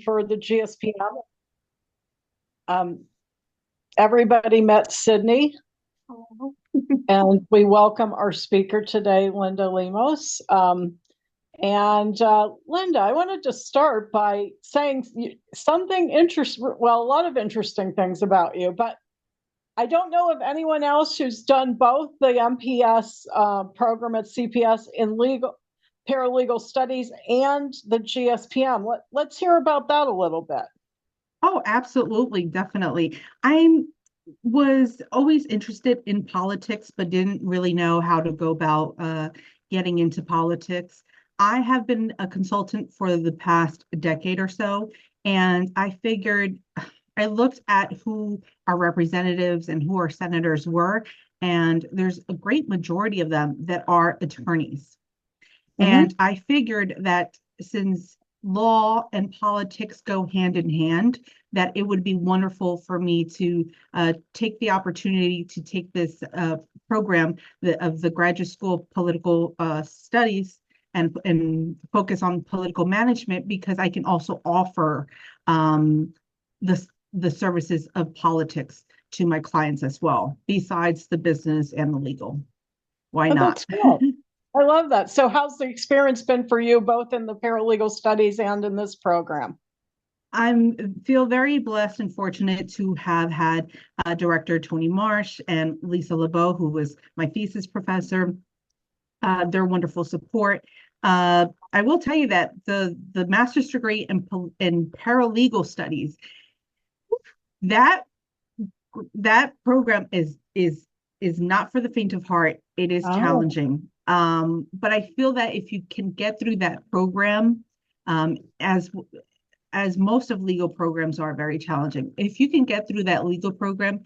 for the GSPM. Um, Everybody met Sydney, and we welcome our speaker today, Linda Lemos. Linda, I wanted to start by saying something interesting, well, a lot of interesting things about you, but I don't know of anyone else who's done both the MPS program at CPS in legal paralegal studies and the GSPM. Let's hear about that a little bit. Oh, absolutely, definitely. I was always interested in politics, but didn't really know how to go about getting into politics. I have been a consultant for the past decade or so, and I figured I looked at who our representatives and who our senators were, and there's a great majority of them that are attorneys. Mm-hmm. And I figured that since law and politics go hand in hand, that it would be wonderful for me to take the opportunity to take this program of the Graduate School of Political Studies and focus on political management, because I can also offer the, the services of politics to my clients as well, besides the business and the legal. Why Oh, not? that's cool. I love that. So, how's the experience been for you, both in the paralegal studies and in this program? I feel very blessed and fortunate to have had Director Tony Marsh and Lisa LeBeau, who was my thesis professor. Their wonderful support. I will tell you that the master's degree in paralegal studies, that that program is not for the faint of heart. It is Oh, challenging. But I feel that if you can get through that program, um, as as most of legal programs are very challenging. If you can get through that legal program,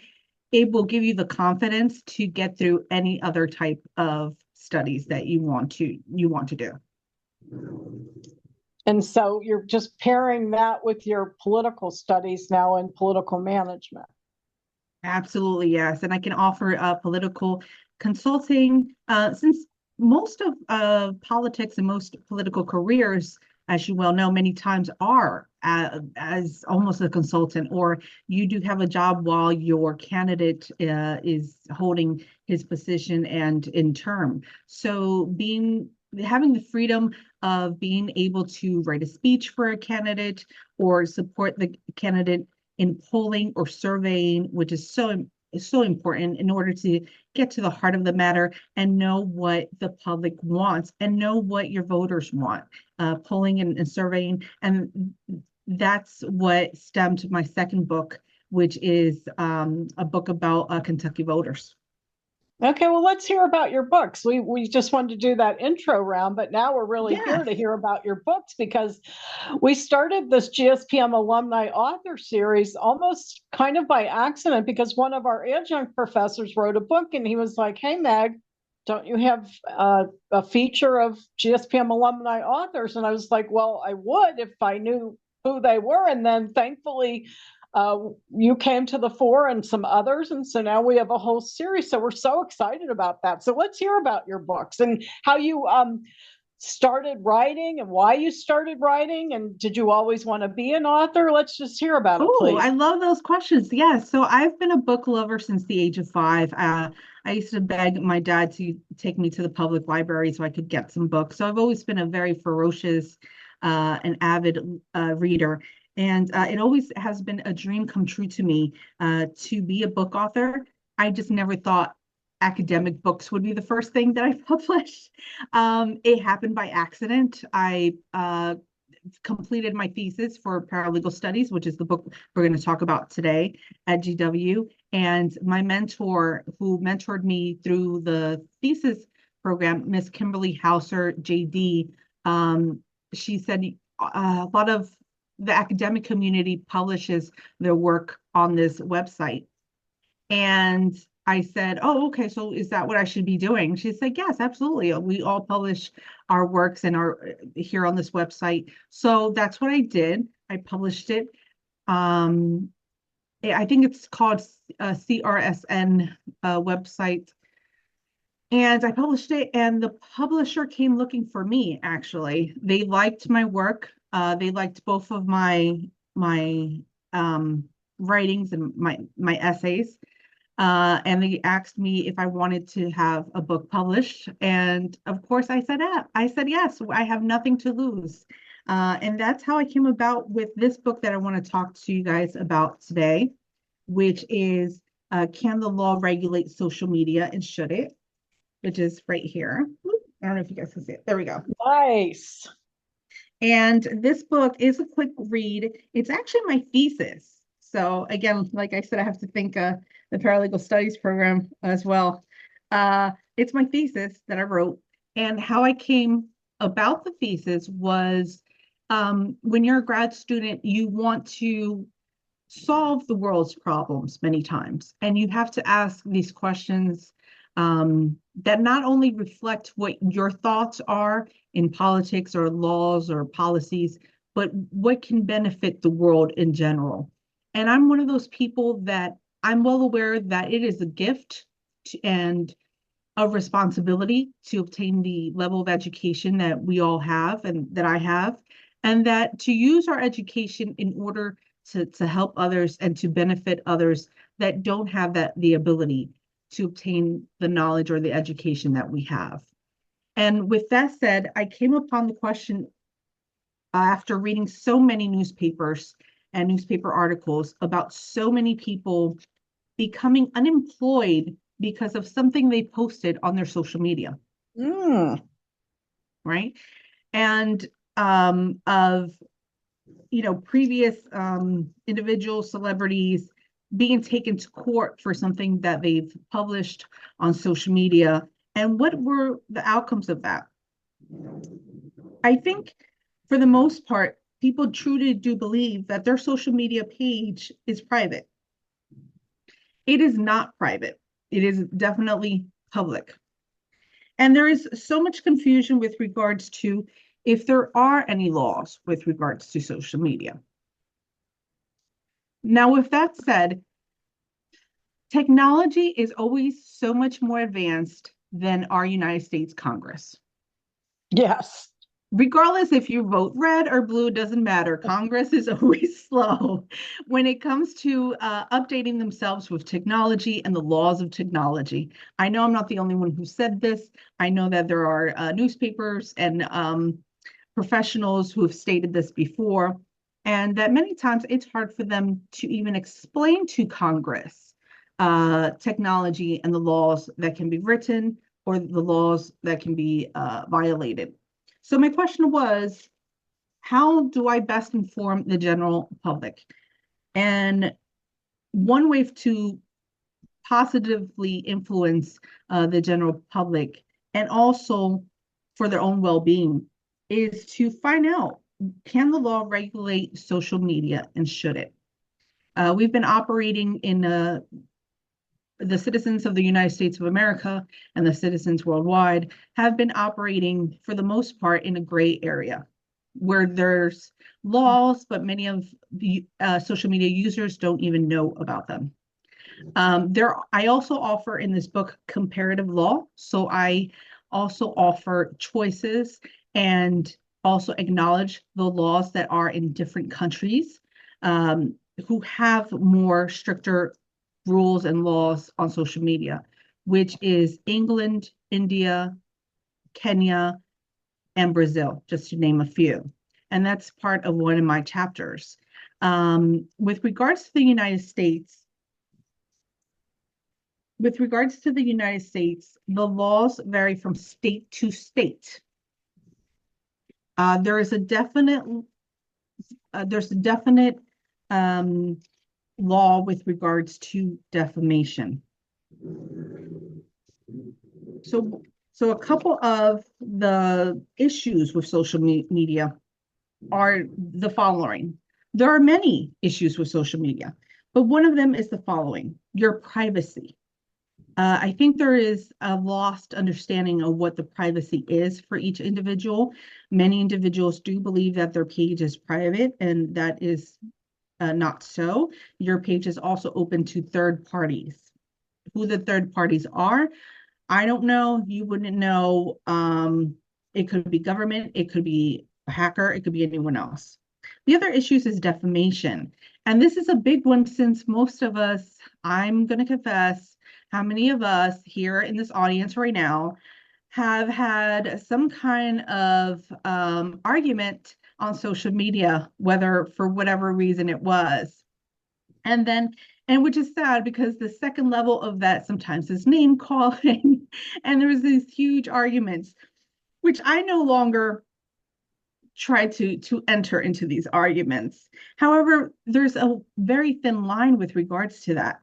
it will give you the confidence to get through any other type of studies that you want to do. and so you're just pairing that with your political studies now in political management. Absolutely, yes. And I can offer political consulting, since most of politics and most political careers, as you well know, many times are as almost a consultant, or you do have a job while your candidate is holding his position and in term. So having the freedom of being able to write a speech for a candidate or support the candidate in polling or surveying, which is so important in order to get to the heart of the matter and know what the public wants and know what your voters want. Polling and surveying, and that's what stemmed my second book, which is a book about Kentucky voters. Okay, well, let's hear about your books. We just wanted to do that intro round, but now we're really here Yes. to hear about your books because we started this GSPM alumni author series almost kind of by accident because one of our adjunct professors wrote a book and he was like, "Hey, Meg, don't you have a feature of GSPM alumni authors?" And I was like, "Well, I would if I knew who they were." And then thankfully uh, you came to the fore and some others. And so now we have a whole series. So we're so excited about that. So let's hear about your books and how you started writing and why you started writing. And did you always want to be an author? Let's just hear about it, Oh, I please. love those questions. Yes. So I've been a book lover since the age of 5. I used to beg my dad to take me to the public library so I could get some books. So I've always been a very ferocious and avid reader. And it always has been a dream come true to me to be a book author. I just never thought academic books would be the first thing that I published. It happened by accident. I completed my thesis for paralegal studies, which is the book we're going to talk about today at GW. And my mentor, who mentored me through the thesis program, Miss Kimberly Hauser, JD, she said a lot of the academic community publishes their work on this website. And I said, "Oh, okay. So is that what I should be doing?" She said, "Yes, absolutely. We all publish our works and our here on this website." So that's what I did. I published it. Um, I think it's called CRSN website. And I published it, and the publisher came looking for me, actually. They liked my work. They liked both of my writings and my essays. And they asked me if I wanted to have a book published. And of course, I said, yeah. I said yes. I have nothing to lose. And that's how I came about with this book that I want to talk to you guys about today, which is Can the Law Regulate Social Media and Should It? Which is right here. I don't know if you guys can see it. There we go. Nice. And this book is a quick read. It's actually my thesis. So again, like I said, I have to thank the paralegal studies program as well. It's my thesis that I wrote. And how I came about the thesis was when you're a grad student, you want to solve the world's problems many times. And you have to ask these questions that not only reflect what your thoughts are in politics or laws or policies, but what can benefit the world in general. And I'm one of those people that I'm well aware that it is a gift and a responsibility to obtain the level of education that we all have and that I have, and that to use our education in order to help others and to benefit others that don't have the ability to obtain the knowledge or the education that we have. And with that said, I came upon the question after reading so many newspapers and newspaper articles about so many people becoming unemployed because of something they posted on their social media. Right? And of previous individual celebrities being taken to court for something that they've published on social media. And what were the outcomes of that? I think for the most part, people truly do believe that their social media page is private. It is not private. It is definitely public. And there is so much confusion with regards to if there are any laws with regards to social media. Now, with that said, technology is always so much more advanced than our United States Congress. Yes. Regardless if you vote red or blue, doesn't matter. Congress is always slow when it comes to updating themselves with technology and the laws of technology. I know I'm not the only one who said this. I know that there are newspapers and professionals who have stated this before, and that many times it's hard for them to even explain to Congress technology and the laws that can be written or the laws that can be violated. So my question was, how do I best inform the general public? And one way to positively influence the general public and also for their own well-being is to find out, can the law regulate social media and should it? We've been operating in the citizens of the United States of America and the citizens worldwide have been operating for the most part in a gray area where there's laws, but many of the social media users don't even know about them. I also offer in this book comparative law. So I also offer choices and also acknowledge the laws that are in different countries who have more stricter rules and laws on social media, which is England, India, Kenya, and Brazil, just to name a few. And that's part of one of my chapters. With regards to the United States, the laws vary from state to state. There's a definite law with regards to defamation. So a couple of the issues with social media are the following. There are many issues with social media, but one of them is the following: your privacy. I think there is a lost understanding of what the privacy is for each individual. Many individuals do believe that their page is private, and that is not so. Your page is also open to third parties. Who the third parties are, I don't know. You wouldn't know. It could be government. It could be a hacker, it could be anyone else. The other issues is defamation. And this is a big one since most of us, I'm going to confess, how many of us here in this audience right now have had some kind of argument on social media, whether for whatever reason it was. And which is sad because the second level of that sometimes is name calling. And there's these huge arguments, which I no longer try to enter into these arguments. However, there's a very thin line with regards to that.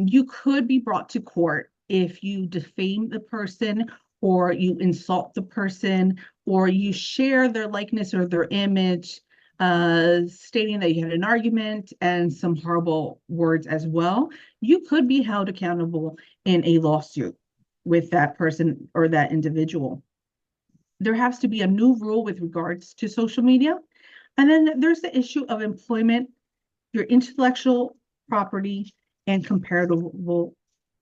You could be brought to court if you defame the person or you insult the person or you share their likeness or their image, stating that you had an argument and some horrible words as well. You could be held accountable in a lawsuit with that person or that individual. There has to be a new rule with regards to social media. And then there's the issue of employment, your intellectual property, and comparable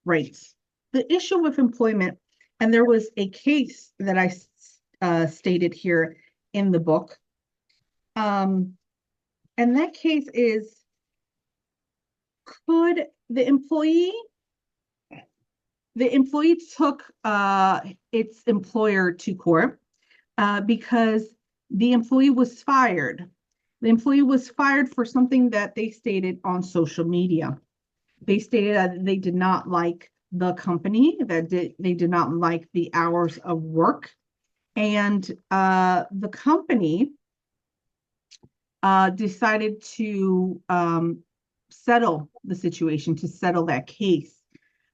rights. The issue with employment, and there was a case that I stated here in the book. And that case is, could the employee took its employer to court because the employee was fired. The employee was fired for something that they stated on social media. They stated that they did not like the company, that they did not like the hours of work. And the company decided to settle the situation, to settle that case.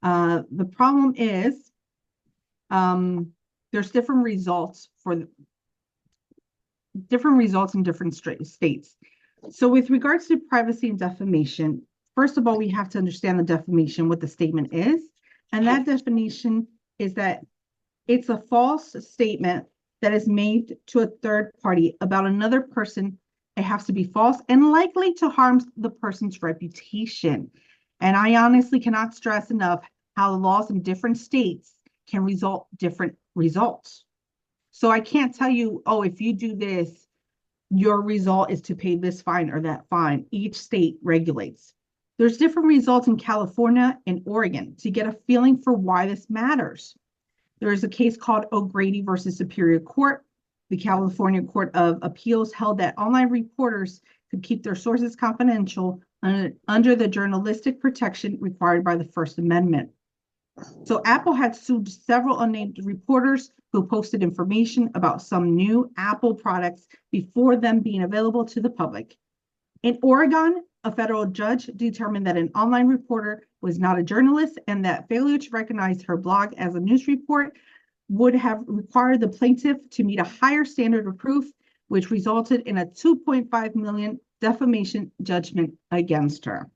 The problem is there's different results in different states. So with regards to privacy and defamation, first of all, we have to understand the defamation, what the statement is. And that definition is that it's a false statement that is made to a third party about another person. It has to be false and likely to harm the person's reputation. And I honestly cannot stress enough how the laws in different states can result different results. So I can't tell you, oh, if you do this, your result is to pay this fine or that fine. Each state regulates. There's different results in California and Oregon to get a feeling for why this matters. There is a case called O'Grady versus Superior Court. The California Court of Appeals held that online reporters could keep their sources confidential under the journalistic protection required by the First Amendment. So Apple had sued several unnamed reporters who posted information about some new Apple products before them being available to the public. In Oregon, a federal judge determined that an online reporter was not a journalist and that failure to recognize her blog as a news report would have required the plaintiff to meet a higher standard of proof, which resulted in a $2.5 million defamation judgment against her.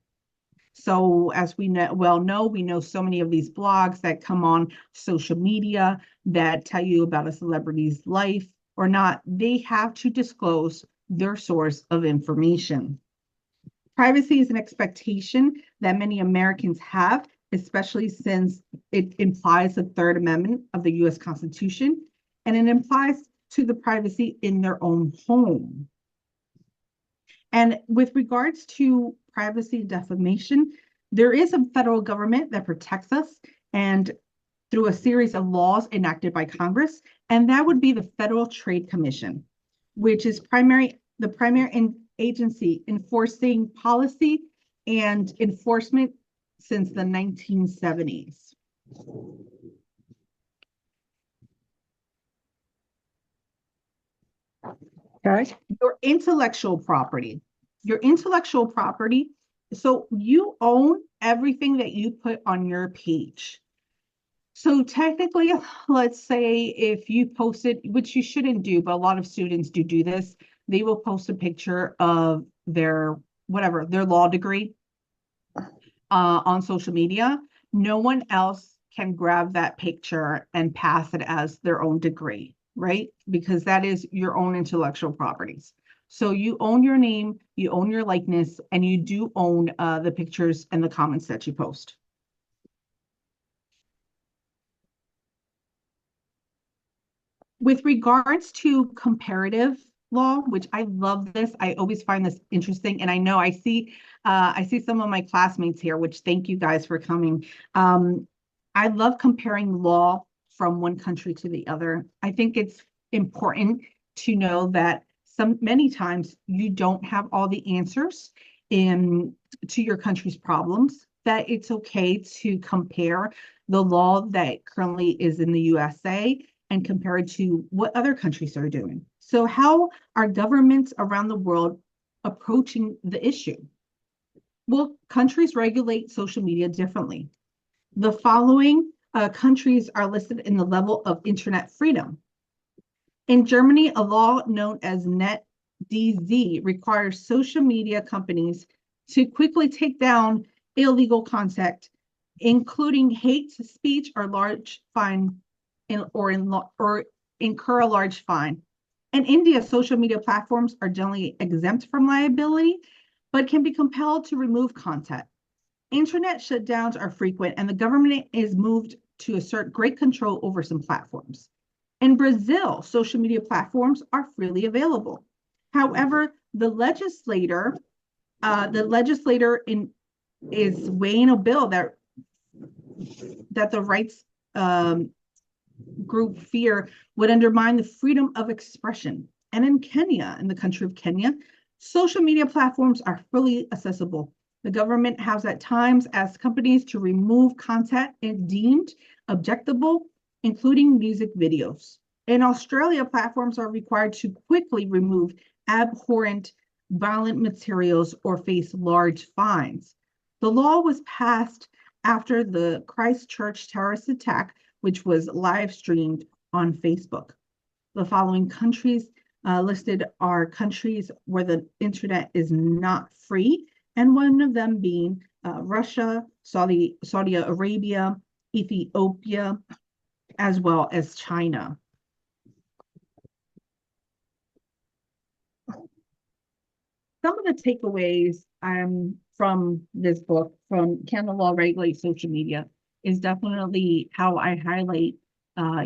So as we know, we know so many of these blogs that come on social media that tell you about a celebrity's life or not. They have to disclose their source of information. Privacy is an expectation that many Americans have, especially since it implies the Third Amendment of the U.S. Constitution, and it implies to the privacy in their own home. And with regards to privacy and defamation, there is a federal government that protects us and through a series of laws enacted by Congress, and that would be the Federal Trade Commission, which is the primary agency enforcing policy and enforcement since the 1970s. Okay. Your intellectual property. So you own everything that you put on your page. So technically, let's say if you posted, which you shouldn't do, but a lot of students do this, they will post a picture of their law degree on social media. No one else can grab that picture and pass it as their own degree, right? Because that is your own intellectual properties. So you own your name, you own your likeness, and you do own the pictures and the comments that you post. With regards to comparative law, which I love this. I always find this interesting. And I know I see some of my classmates here, which thank you guys for coming. I love comparing law from one country to the other. I think it's important to know that many times you don't have all the answers to your country's problems, that it's okay to compare the law that currently is in the USA and compare it to what other countries are doing. So how are governments around the world approaching the issue? Well, countries regulate social media differently. The following countries are listed in the level of internet freedom. In Germany, a law known as NetDZ requires social media companies to quickly take down illegal content, including hate speech or large fine, or incur a large fine. In India, social media platforms are generally exempt from liability, but can be compelled to remove content. Internet shutdowns are frequent, and the government is moved to assert great control over some platforms. In Brazil, social media platforms are freely available. However, the legislator is weighing a bill that the rights group fear would undermine the freedom of expression. And in Kenya, in the country of Kenya, social media platforms are fully accessible. The government has at times asked companies to remove content deemed objectionable, including music videos. In Australia, platforms are required to quickly remove abhorrent, violent materials or face large fines. The law was passed after the Christchurch terrorist attack, which was live streamed on Facebook. The following countries listed are countries where the internet is not free, and one of them being Russia, Saudi Arabia, Ethiopia, as well as China. Some of the takeaways from this book, from Can the Law Regulate Social Media, is definitely how I highlight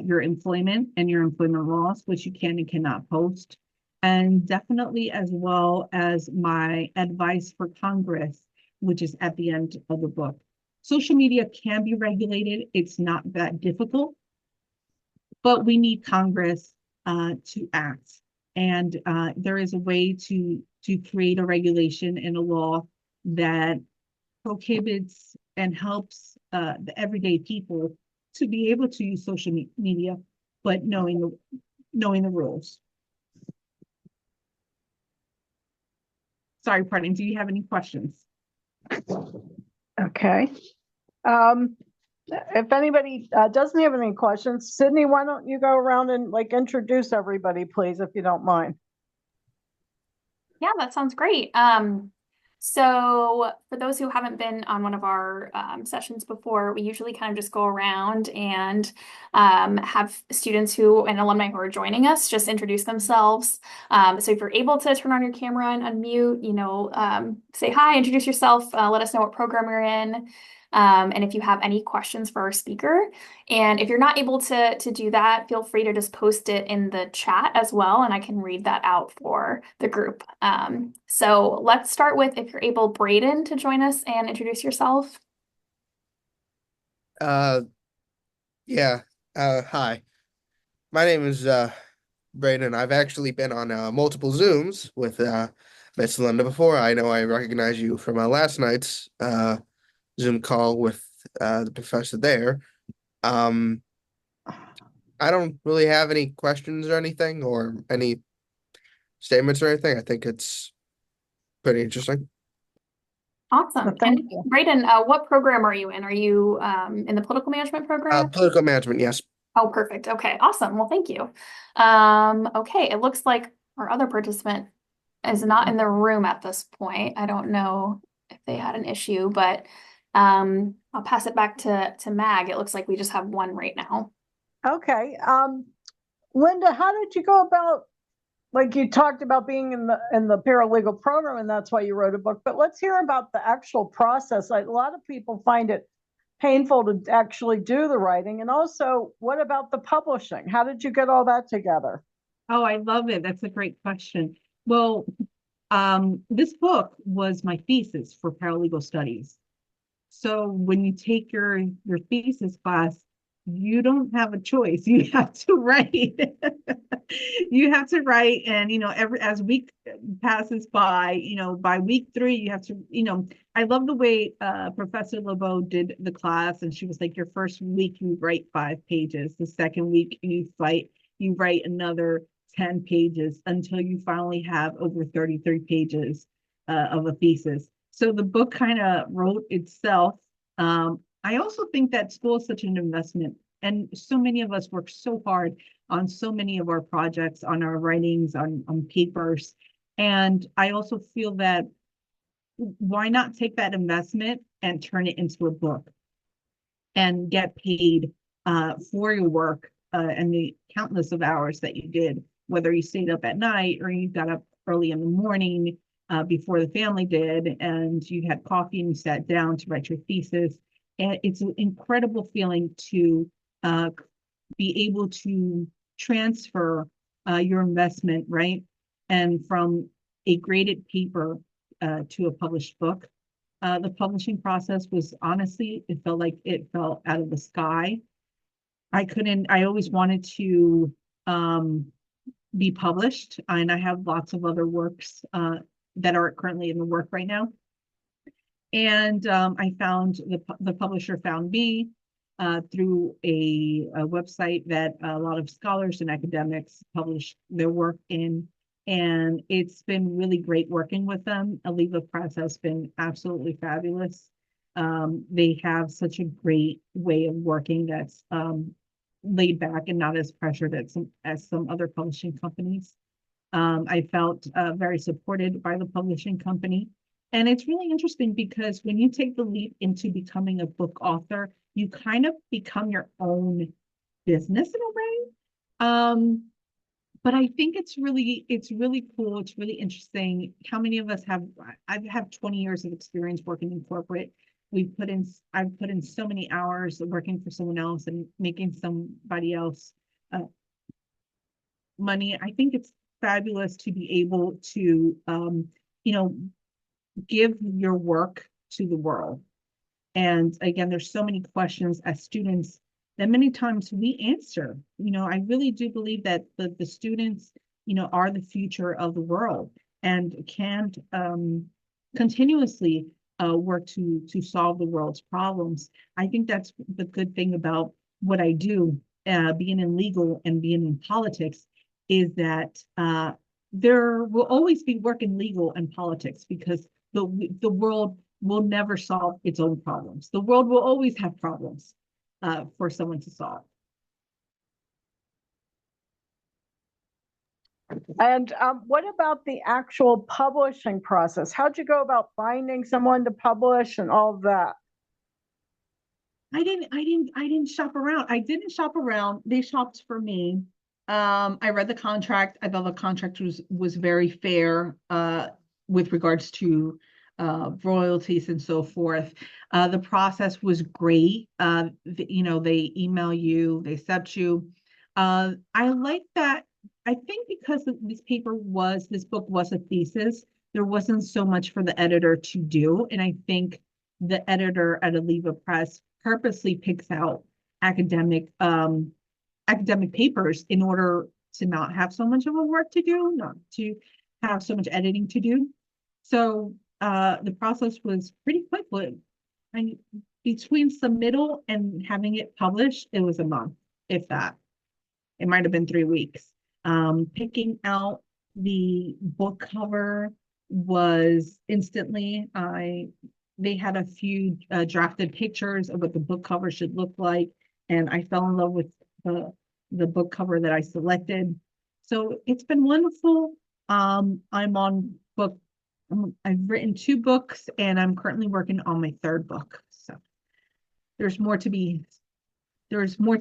your employment and your employment laws, which you can and cannot post. And definitely as well as my advice for Congress, which is at the end of the book. Social media can be regulated. It's not that difficult, but we need Congress to act. And there is a way to create a regulation and a law that prohibits and helps the everyday people to be able to use social media, but knowing the rules. Sorry, pardon. Do you have any questions? Okay. If anybody doesn't have any questions, Sydney, why don't you go around and introduce everybody, please, if you don't mind. Yeah, that sounds great. So for those who haven't been on one of our sessions before, we usually kind of just go around and have students and alumni who are joining us just introduce themselves. So if you're able to turn on your camera and unmute, say hi, introduce yourself, let us know what program you're in. And if you have any questions for our speaker, and if you're not able to do that, feel free to just post it in the chat as well, and I can read that out for the group. So let's start with, if you're able, Braden, to join us and introduce yourself. Hi. My name is Braden. I've actually been on multiple Zooms with Miss Linda before. I know I recognize you from last night's Zoom call with the professor there. I don't really have any questions or anything, or any statements or anything. I think it's pretty interesting. Awesome. Well, thank you. Braden, what program are you in? Are you in the political management program? Political management, yes. Oh, perfect. Okay, awesome. Well, thank you. Okay, it looks like our other participant is not in the room at this point. I don't know if they had an issue, but I'll pass it back to Mag. It looks like we just have one right now. Okay. Linda, how did you go about, you talked about being in the paralegal program and that's why you wrote a book, but let's hear about the actual process. A lot of people find it painful to actually do the writing. And also, what about the publishing? How did you get all that together? Oh, I love it. That's a great question. Well, this book was my thesis for paralegal studies. So when you take your thesis class, you don't have a choice. You have to write. You have to write, and every as week passes by, by week 3, you have to, I love the way Professor LeBeau did the class, and she was like, your first week you write 5 pages, the second week you write another 10 pages until you finally have over 33 pages of a thesis. So the book kind of wrote itself. I also think that school is such an investment, and so many of us work so hard on so many of our projects, on our writings, on papers. And I also feel that why not take that investment and turn it into a book and get paid for your work and the countless of hours that you did, whether you stayed up at night or you got up early in the morning before the family did, and you had coffee and you sat down to write your thesis. And it's an incredible feeling to be able to transfer your investment, right? And from a graded paper to a published book. The publishing process was, honestly, it felt like it fell out of the sky. I always wanted to be published, and I have lots of other works that are currently in the work right now. And I found the publisher found me through a website that a lot of scholars and academics publish their work in. And it's been really great working with them. Aliva Press has been absolutely fabulous. They have such a great way of working that's laid back and not as pressured as some other publishing companies. I felt very supported by the publishing company. And it's really interesting because when you take the leap into becoming a book author, you kind of become your own business in a way. But I think it's really cool. It's really interesting. How many of us I have 20 years of experience working in corporate. I've put in so many hours working for someone else and making somebody else money. I think it's fabulous to be able to, give your work to the world. And again, there's so many questions as students that many times we answer. I really do believe that the students, are the future of the world and can continuously work to solve the world's problems. I think that's the good thing about what I do, being in legal and being in politics, is that there will always be work in legal and politics because the world will never solve its own problems. The world will always have problems for someone to solve. And what about the actual publishing process? How'd you go about finding someone to publish and all of that? I didn't shop around. I didn't shop around. They shopped for me. I read the contract. I thought the contract was very fair with regards to royalties and so forth. The process was great. They email you, they accept you. I like that. I think because this book was a thesis, there wasn't so much for the editor to do. And I think the editor at Aliva Press purposely picks out academic papers in order to not have so much of a work to do, not to have so much editing to do. So the process was pretty quick. Between submittal and having it published, it was a month, if that. It might have been 3 weeks. Picking out the book cover was instantly. They had a few drafted pictures of what the book cover should look like, and I fell in love with the book cover that I selected. So it's been wonderful. I'm on book. I've written 2 books, and I'm currently working on my 3rd book. So there's more to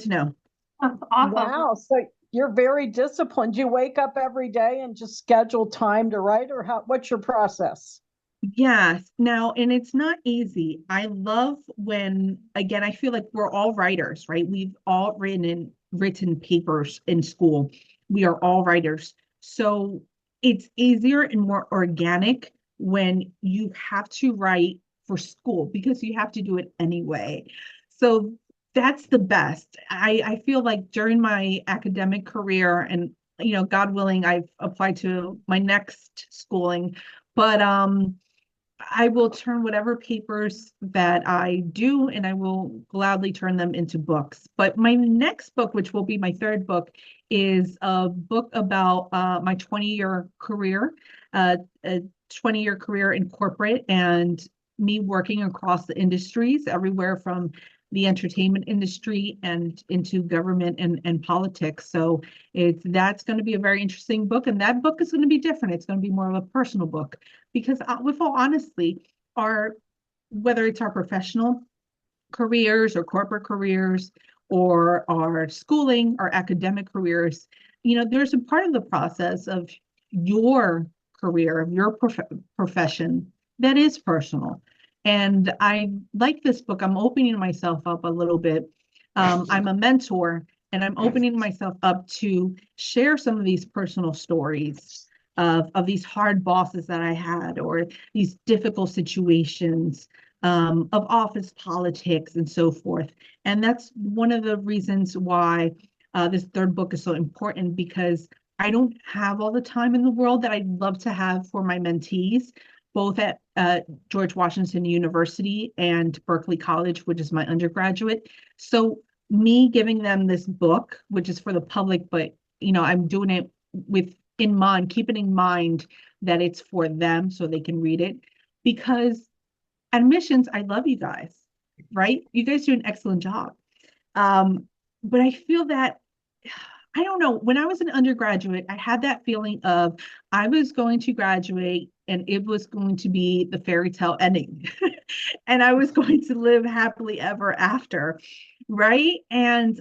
know. That's awesome. Wow. So you're very disciplined. You wake up every day and just schedule time to write, or what's your process? Yes. Now, and it's not easy. I love when, again, I feel like we're all writers, right? We've all written papers in school. we are all writers. So it's easier and more organic when you have to write for school because you have to do it anyway. So that's the best. I feel like during my academic career and God willing, I've applied to my next schooling, but I will turn whatever papers that I do and I will gladly turn them into books. But my next book, which will be my third book, is a book about my 20-year career, a 20-year career in corporate and me working across the industries, everywhere from the entertainment industry and into government and politics. So that's going to be a very interesting book. And that book is going to be different. It's going to be more of a personal book because with all honesty, whether it's our professional careers or corporate careers or our schooling, our academic careers, there's a part of the process of your career, of your profession that is personal. And I like this book. I'm opening myself up a little bit. I'm a mentor and I'm opening myself up to share some of these personal stories of these hard bosses that I had or these difficult situations of office politics and so forth. And that's one of the reasons why this third book is so important because I don't have all the time in the world that I'd love to have for my mentees, both at George Washington University and Berkeley College, which is my undergraduate. So me giving them this book, which is for the public, but I'm doing it keeping in mind that it's for them so they can read it. Because admissions, I love you guys, right? You guys do an excellent job. But I feel that I don't know. When I was an undergraduate, I had that feeling of I was going to graduate and it was going to be the fairy tale ending. And I was going to live happily ever after, right? And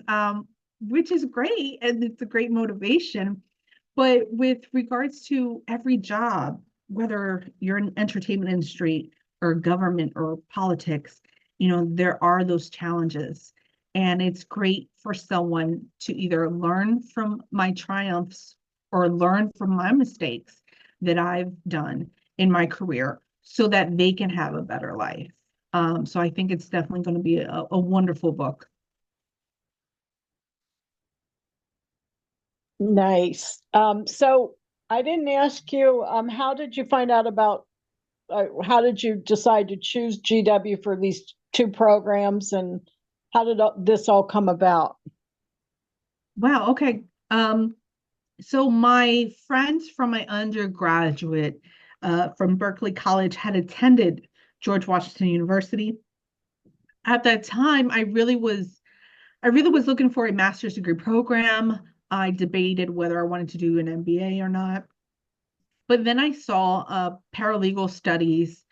which is great. And it's a great motivation. But with regards to every job, whether you're in entertainment industry or government or politics, there are those challenges. And it's great for someone to either learn from my triumphs or learn from my mistakes that I've done in my career so that they can have a better life. So I think it's definitely going to be a wonderful book. Nice. So I didn't ask you, how did you find out about, how did you decide to choose GW for these two programs and how did this all come about? Wow. Okay. So my friends from my undergraduate from Berkeley College had attended George Washington University. At that time, I really was looking for a master's degree program. I debated whether I wanted to do an MBA or not. But then I saw paralegal studies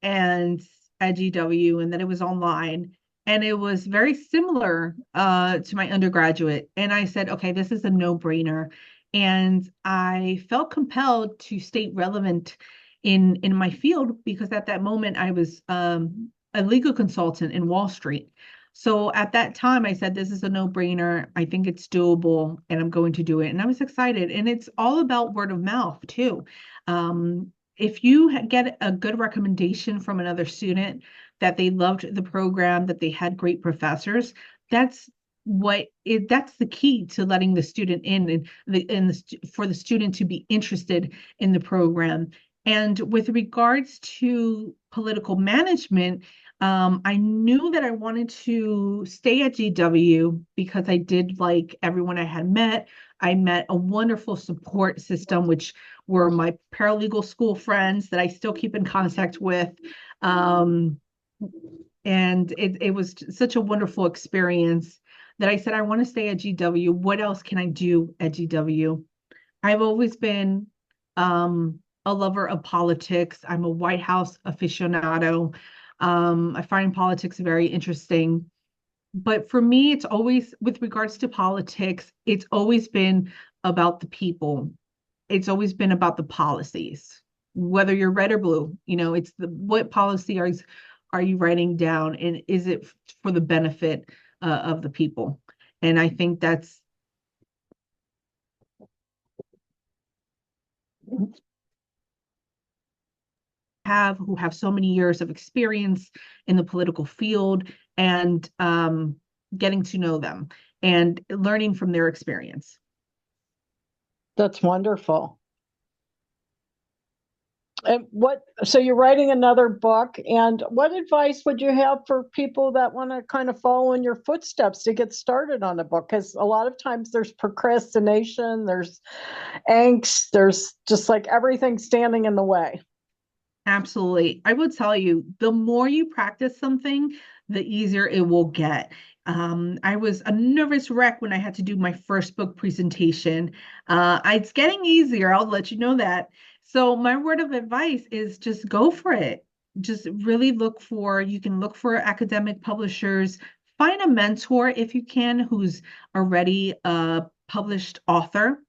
and at GW and that it was online and it was very similar to my undergraduate. And I said, okay, this is a no-brainer. And I felt compelled to stay relevant in my field because at that moment I was a legal consultant in Wall Street. So at that time, I said, this is a no-brainer. I think it's doable and I'm going to do it. And I was excited. And it's all about word of mouth too. If you get a good recommendation from another student that they loved the program, that they had great professors, that's the key to letting the student in for the student to be interested in the program. And with regards to political management, I knew that I wanted to stay at GW because I did like everyone I had met. I met a wonderful support system, which were my paralegal school friends that I still keep in contact with. And it was such a wonderful experience that I said, I want to stay at GW. What else can I do at GW? I've always been a lover of politics. I'm a White House aficionado. I find politics very interesting. But for me, it's always, with regards to politics, it's always been about the people. It's always been about the policies, whether you're red or blue. It's what policy are you writing down, and is it for the benefit of the people? And I think that's who have so many years of experience in the political field, and getting to know them and learning from their experience. That's wonderful. And so you're writing another book, and what advice would you have for people that want to kind of follow in your footsteps to get started on a book? Because a lot of times there's procrastination, there's angst, there's just like everything standing in the way. Absolutely. I would tell you, the more you practice something, the easier it will get. I was a nervous wreck when I had to do my first book presentation. It's getting easier, I'll let you know that. So my word of advice is just go for it. Just really you can look for academic publishers, find a mentor if you can, who's already a published author,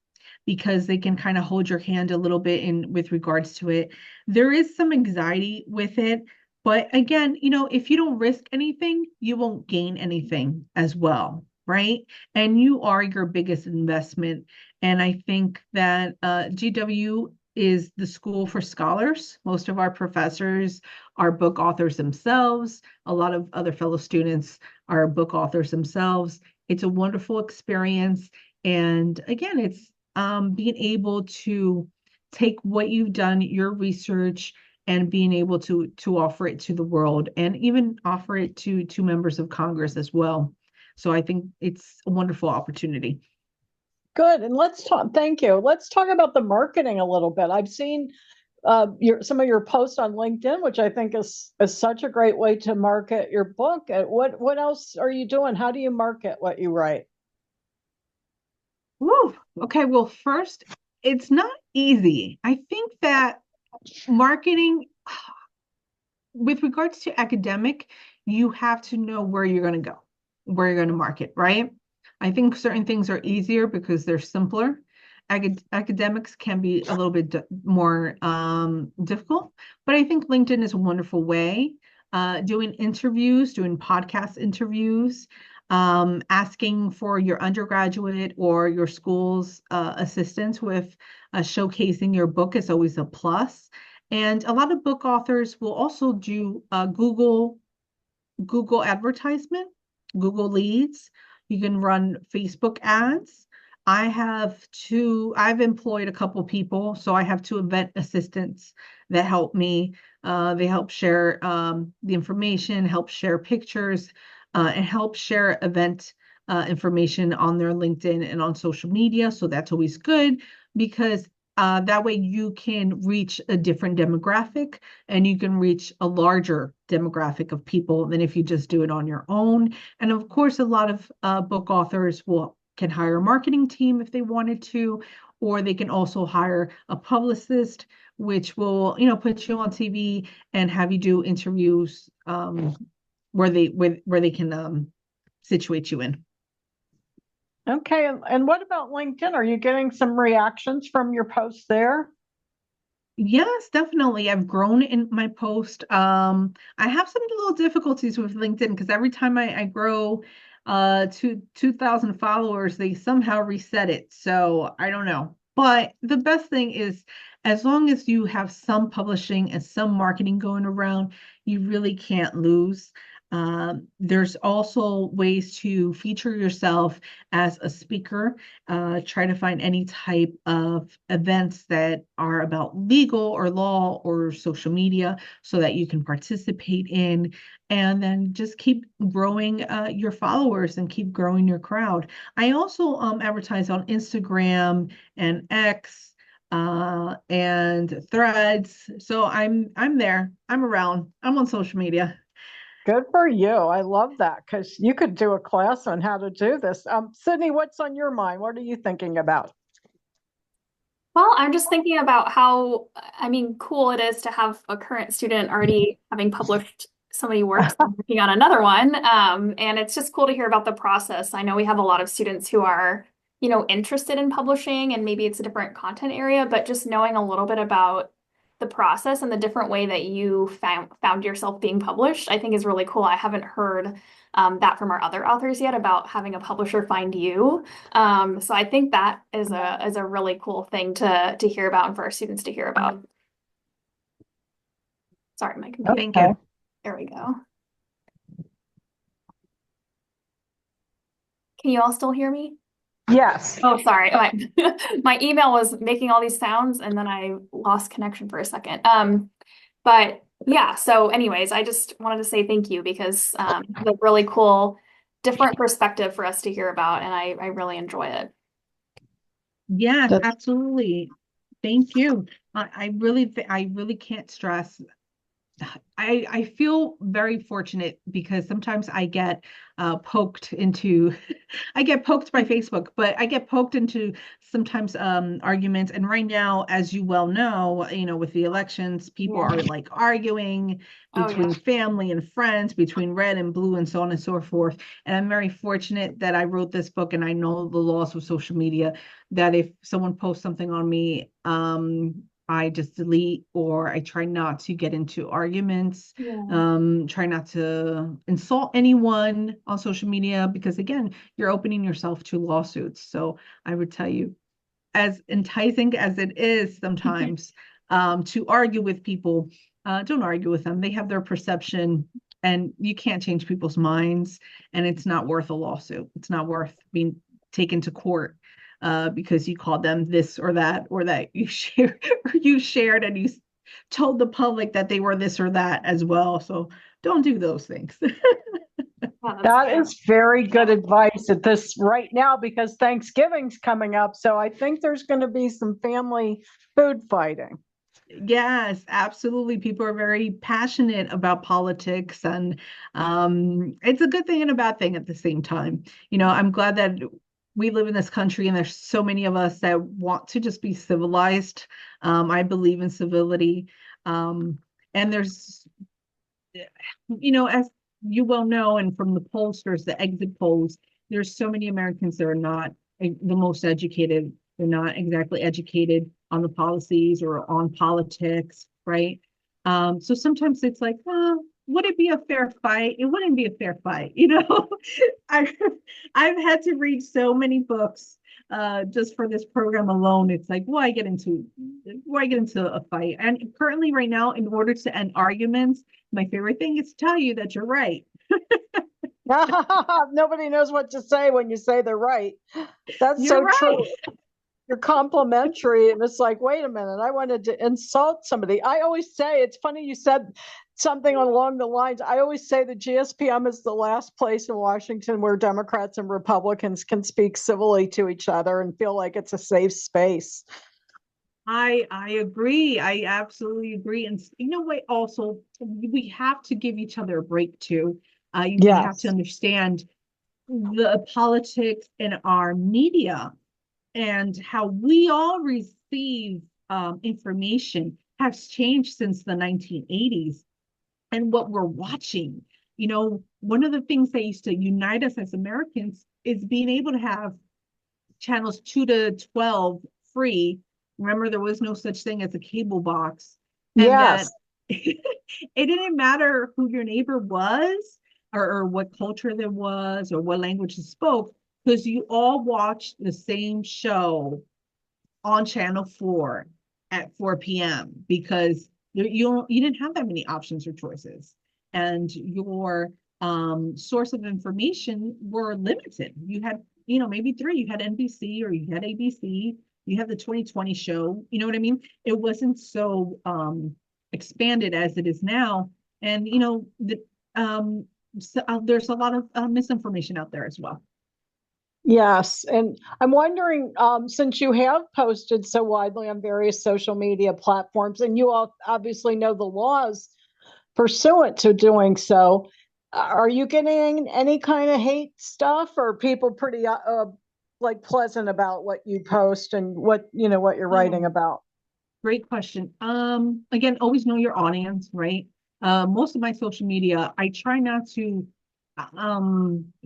because they can kind of hold your hand a little bit in with regards to it. There is some anxiety with it, but again, if you don't risk anything, you won't gain anything as well, right? And you are your biggest investment. And I think that GW is the school for scholars. Most of our professors are book authors themselves. A lot of other fellow students are book authors themselves. It's a wonderful experience. And again, it's being able to take what you've done, your research, and being able to offer it to the world, and even offer it to members of Congress as well. So I think it's a wonderful opportunity. Good. And thank you. Let's talk about the marketing a little bit. I've seen some of your posts on LinkedIn, which I think is such a great way to market your book. What else are you doing? How do you market what you write? Woo. Okay, well, first, it's not easy. I think that marketing, with regards to academic, you have to know where you're going to go, where you're going to market, right? I think certain things are easier because they're simpler. Academics can be a little bit more difficult, but I think LinkedIn is a wonderful way. Doing interviews, doing podcast interviews, asking for your undergraduate or your school's assistance with showcasing your book is always a plus. And a lot of book authors will also do Google advertisement, Google leads. You can run Facebook ads. I've employed a couple people, so I have two event assistants that help me. They help share the information, help share pictures, and help share event information on their LinkedIn and on social media. So that's always good, because that way you can reach a different demographic, and you can reach a larger demographic of people than if you just do it on your own. And of course, a lot of book authors can hire a marketing team if they wanted to, or they can also hire a publicist, which will, put you on TV and have you do interviews where they can situate you in. Okay, and what about LinkedIn? Are you getting some reactions from your posts there? Yes, definitely. I've grown in my post. I have some little difficulties with LinkedIn because every time I grow to 2,000 followers, they somehow reset it. So I don't know. But the best thing is, as long as you have some publishing and some marketing going around, you really can't lose. There's also ways to feature yourself as a speaker. Try to find any type of events that are about legal or law or social media so that you can participate in, and then just keep growing your followers and keep growing your crowd. I also advertise on Instagram and X and Threads. So I'm there. I'm around. I'm on social media. Good for you. I love that, because you could do a class on how to do this. Sydney, what's on your mind? What are you thinking about? Well, I'm just thinking about how, cool it is to have a current student already having published so many works and working on another one. And it's just cool to hear about the process. I know we have a lot of students who are, interested in publishing, and maybe it's a different content area, but just knowing a little bit about the process and the different way that you found yourself being published, I think is really cool. I haven't heard that from our other authors yet about having a publisher find you. So I think that is a really cool thing to hear about and for our students to hear about. Sorry, my computer. Thank you. There we go. Can you all still hear me? Yes. Oh, sorry. My email was making all these sounds and then I lost connection for a second. But yeah, so anyways, I just wanted to say thank you because it's a really cool, different perspective for us to hear about, and I really enjoy it. Yes, absolutely. Thank you. I really can't stress. I feel very fortunate because sometimes I get poked into I get poked by Facebook, but I get poked into sometimes arguments. And right now, as you well know, with the elections, people are like arguing between family and friends, between red and blue, and so on and so forth. And I'm very fortunate that I wrote this book, and I know the laws of social media, that if someone posts something on me, I just delete, or I try not to get into arguments, try not to insult anyone on social media, because again, you're opening yourself to lawsuits. So I would tell you, as enticing as it is sometimes to argue with people, don't argue with them. They have their perception and you can't change people's minds, and it's not worth a lawsuit. It's not worth being taken to court because you called them this or that you shared and you told the public that they were this or that as well. So don't do those things. That is very good advice at this right now, because Thanksgiving's coming up. So I think there's going to be some family food fighting. Yes, absolutely. People are very passionate about politics, and it's a good thing and a bad thing at the same time. I'm glad that we live in this country and there's so many of us that want to just be civilized. I believe in civility. And there's, as you well know, and from the pollsters, the exit polls, there's so many Americans that are not the most educated. They're not exactly educated on the policies or on politics, right? So sometimes it's like, would it be a fair fight? It wouldn't be a fair fight, I've had to read so many books just for this program alone. It's like, why get into a fight? And currently, right now, in order to end arguments, my favorite thing is to tell you that you're right. Nobody knows what to say when you say they're right. That's You're so right. true. You're complimentary, and it's like, wait a minute, I wanted to insult somebody. I always say, it's funny you said something along the lines, I always say the GSPM is the last place in Washington where Democrats and Republicans can speak civilly to each other and feel like it's a safe space. I agree. I absolutely agree. And what, also, we have to give each other a break too. We have to understand the politics in our media and how we all receive information has changed since the 1980s, and what we're watching. One of the things that used to unite us as Americans is being able to have channels 2 to 12 free. Remember, there was no such thing as a cable box. And that it didn't matter who your neighbor was, or what culture there was, or what language you spoke, because you all watched the same show on channel 4 at 4 p.m. because you didn't have that many options or choices, and your source of information were limited. You had maybe 3. You had NBC, or you had ABC, you have the 2020 show. You know what I mean? It wasn't so expanded as it is now. And there's a lot of misinformation out there as well. Yes, and I'm wondering, since you have posted so widely on various social media platforms, and you all obviously know the laws pursuant to doing so, are you getting any kind of hate stuff, or people pretty like pleasant about what you post and what you're writing about? Great question. Again, always know your audience, right? Most of my social media, I try not to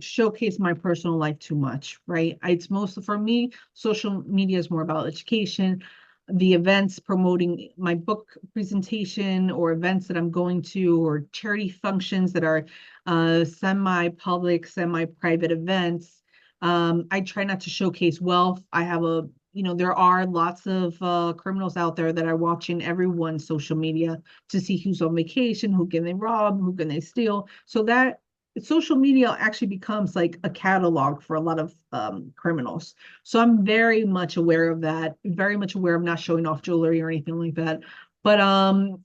showcase my personal life too much, right? It's mostly, for me, social media is more about education. the events promoting my book presentation or events that I'm going to, or charity functions that are semi-public, semi-private events. I try not to showcase wealth. I have there are lots of criminals out there that are watching everyone's social media to see who's on vacation, who can they rob, who can they steal. So that social media actually becomes like a catalog for a lot of criminals. So I'm very much aware of that, very much aware of not showing off jewelry or anything like that. But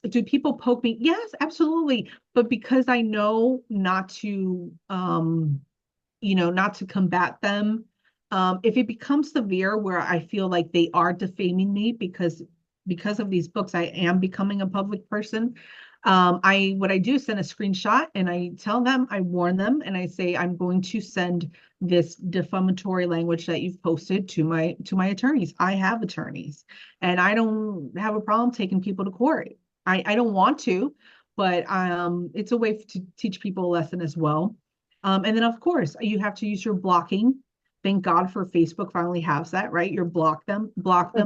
do people poke me? Yes, absolutely. But because I know not to not to combat them, if it becomes severe where I feel like they are defaming me because of these books, I am becoming a public person. What I do is send a screenshot and I tell them, I warn them, and I say I'm going to send this defamatory language that you've posted to my attorneys. I have attorneys, and I don't have a problem taking people to court. I don't want to, but it's a way to teach people a lesson as well. And then of course you have to use your blocking. Thank God for Facebook finally has that, right? You block them,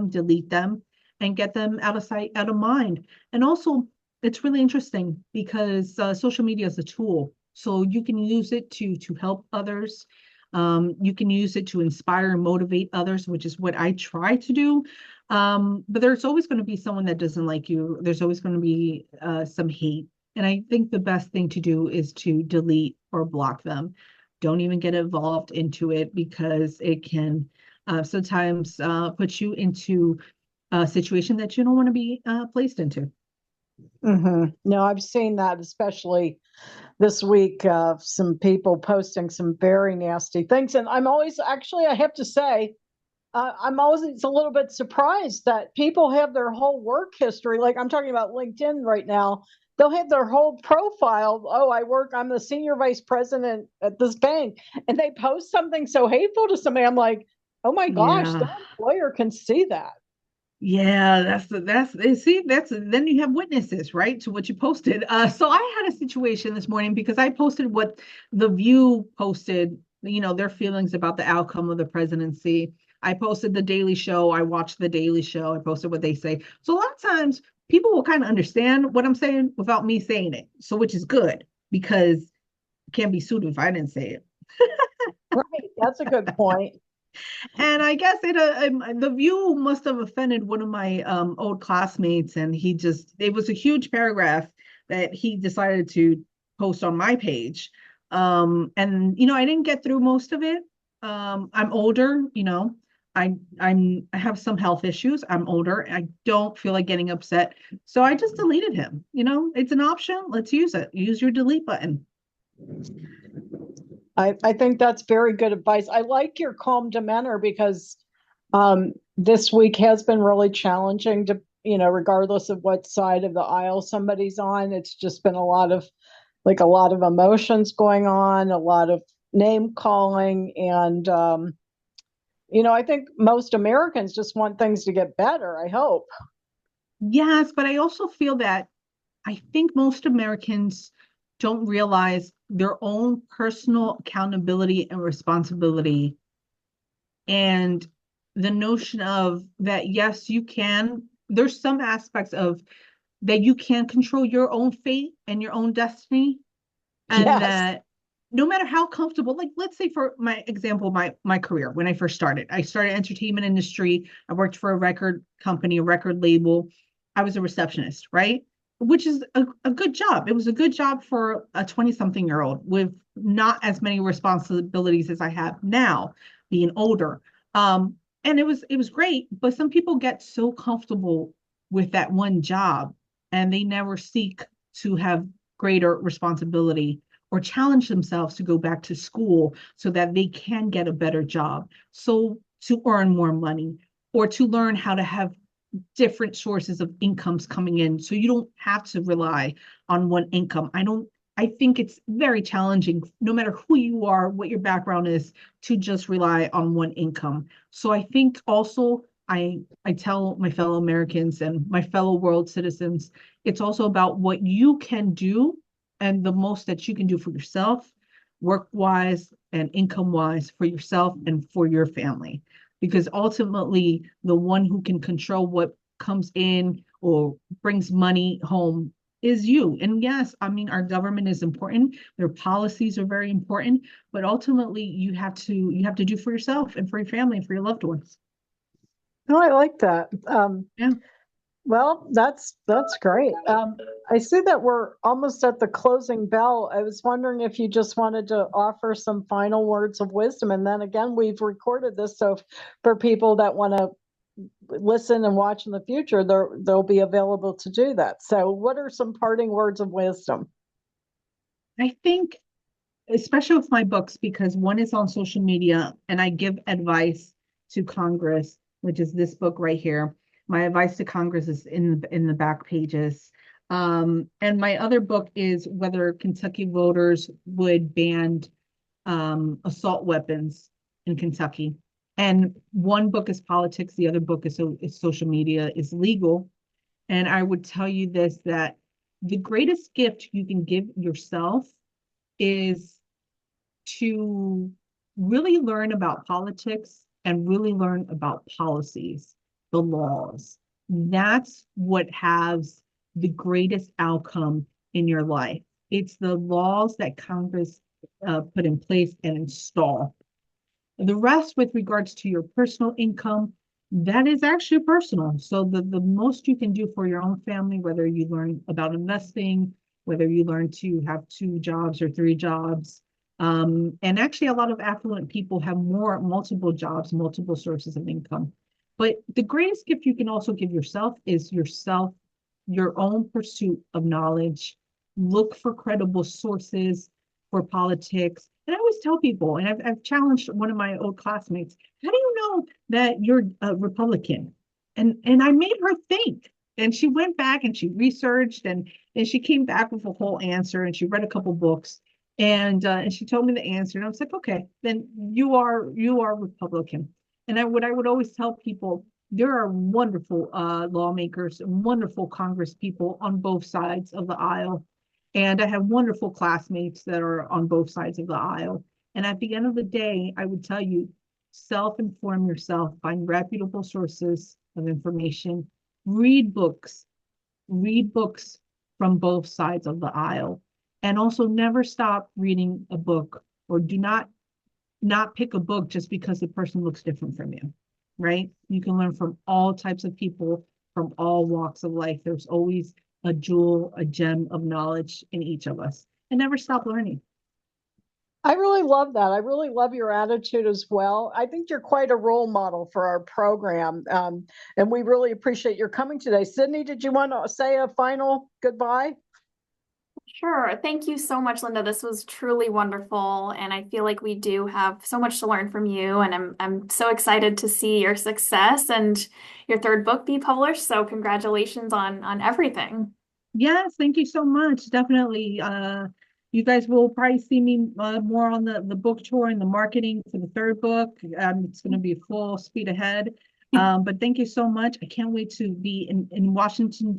delete them, and get them out of sight, out of mind. And also, it's really interesting because social media is a tool. So you can use it to help others. You can use it to inspire and motivate others, which is what I try to do. But there's always going to be someone that doesn't like you. There's always going to be some hate. And I think the best thing to do is to delete or block them. Don't even get involved into it because it can sometimes put you into a situation that you don't want to be placed into. No, I've seen that, especially this week, some people posting some very nasty things. And I'm always, actually, I have to say, I'm always a little bit surprised that people have their whole work history. Like I'm talking about LinkedIn right now. They'll have their whole profile. Oh, I'm the senior vice president at this bank. And they post something so hateful to somebody. I'm like, oh my gosh, Yeah. that employer can see that. Yeah, that's then you have witnesses, right, to what you posted. So I had a situation this morning because I posted what The View posted, their feelings about the outcome of the presidency. I posted The Daily Show. I watched The Daily Show. I posted what they say. So a lot of times people will kind of understand what I'm saying without me saying it. So which is good because I can't be sued if I didn't say it. Right. That's a good point. And I guess The View must have offended one of my old classmates, and it was a huge paragraph that he decided to post on my page. And I didn't get through most of it. I'm older, I have some health issues. I'm older. I don't feel like getting upset. So I just deleted him. It's an option. Let's use it. Use your delete button. I think that's very good advice. I like your calm demeanor because this week has been really challenging to, regardless of what side of the aisle somebody's on. It's just been a lot of emotions going on, a lot of name calling. And, I think most Americans just want things to get better, I hope. Yes, but I also feel that I think most Americans don't realize their own personal accountability and responsibility. And the notion of that, yes, you can, there's some aspects of that you can control your own fate and your own destiny. And Yes. that no matter how comfortable, like let's say for my example, my career, when I first started entertainment industry. I worked for a record company, a record label. I was a receptionist, right? Which is a good job. It was a good job for a 20-something-year-old with not as many responsibilities as I have now, being older. And it was great, but some people get so comfortable with that one job and they never seek to have greater responsibility or challenge themselves to go back to school so that they can get a better job. So to earn more money or to learn how to have different sources of incomes coming in. So you don't have to rely on one income. I think it's very challenging, no matter who you are, what your background is, to just rely on one income. So I think also I tell my fellow Americans and my fellow world citizens, it's also about what you can do and the most that you can do for yourself, work-wise and income-wise, for yourself and for your family. Because ultimately, the one who can control what comes in or brings money home is you. And yes, I mean, our government is important. Their policies are very important, but ultimately you have to do for yourself and for your family and for your loved ones. Oh, I like that. Yeah. Well, that's great. I see that we're almost at the closing bell. I was wondering if you just wanted to offer some final words of wisdom, and then again, we've recorded this, so for people that want to listen and watch in the future, they'll be available to do that. So, what are some parting words of wisdom? I think, especially with my books, because one is on social media and I give advice to Congress, which is this book right here. My advice to Congress is in the back pages. And my other book is whether Kentucky voters would ban assault weapons in Kentucky. And one book is politics, the other book is social media is legal. And I would tell you this, that the greatest gift you can give yourself is to really learn about politics and really learn about policies, the laws. That's what has the greatest outcome in your life. It's the laws that Congress put in place and install. The rest, with regards to your personal income, that is actually personal. So the most you can do for your own family, whether you learn about investing, whether you learn to have 2 jobs or 3 jobs. And actually, a lot of affluent people have multiple jobs, multiple sources of income. But the greatest gift you can also give yourself is your own pursuit of knowledge. Look for credible sources for politics. And I always tell people, and I've challenged one of my old classmates, how do you know that you're a Republican? And I made her think. And she went back and she researched and she came back with a whole answer and she read a couple books and she told me the answer. And I was like, okay, then you are Republican. And what I would always tell people, there are wonderful lawmakers and wonderful Congress people on both sides of the aisle. And I have wonderful classmates that are on both sides of the aisle. And at the end of the day, I would tell you, self-inform yourself, find reputable sources of information, read books from both sides of the aisle. And also never stop reading a book, or do not pick a book just because the person looks different from you, right? You can learn from all types of people from all walks of life. There's always a jewel, a gem of knowledge in each of us, and never stop learning. I really love that. I really love your attitude as well. I think you're quite a role model for our program. And we really appreciate your coming today. Sydney, did you want to say a final goodbye? Sure. Thank you so much, Linda. This was truly wonderful, and I feel like we do have so much to learn from you, and I'm so excited to see your success and your 3rd book be published. So congratulations on everything. Yes, thank you so much. Definitely. You guys will probably see me more on the book tour and the marketing for the 3rd book. It's going to be full speed ahead. But thank you so much. I can't wait to be in Washington,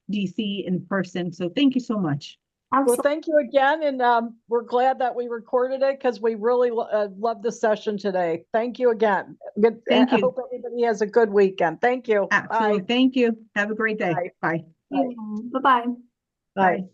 D.C. in person. So thank you so much. Well, thank you again. And we're glad that we recorded it because we really love the session today. Thank you again. Good. Thank you. I hope everybody has a good weekend. Thank you. Absolutely. Bye. Thank you. Have a great day. Bye. Bye. Bye-bye. Bye.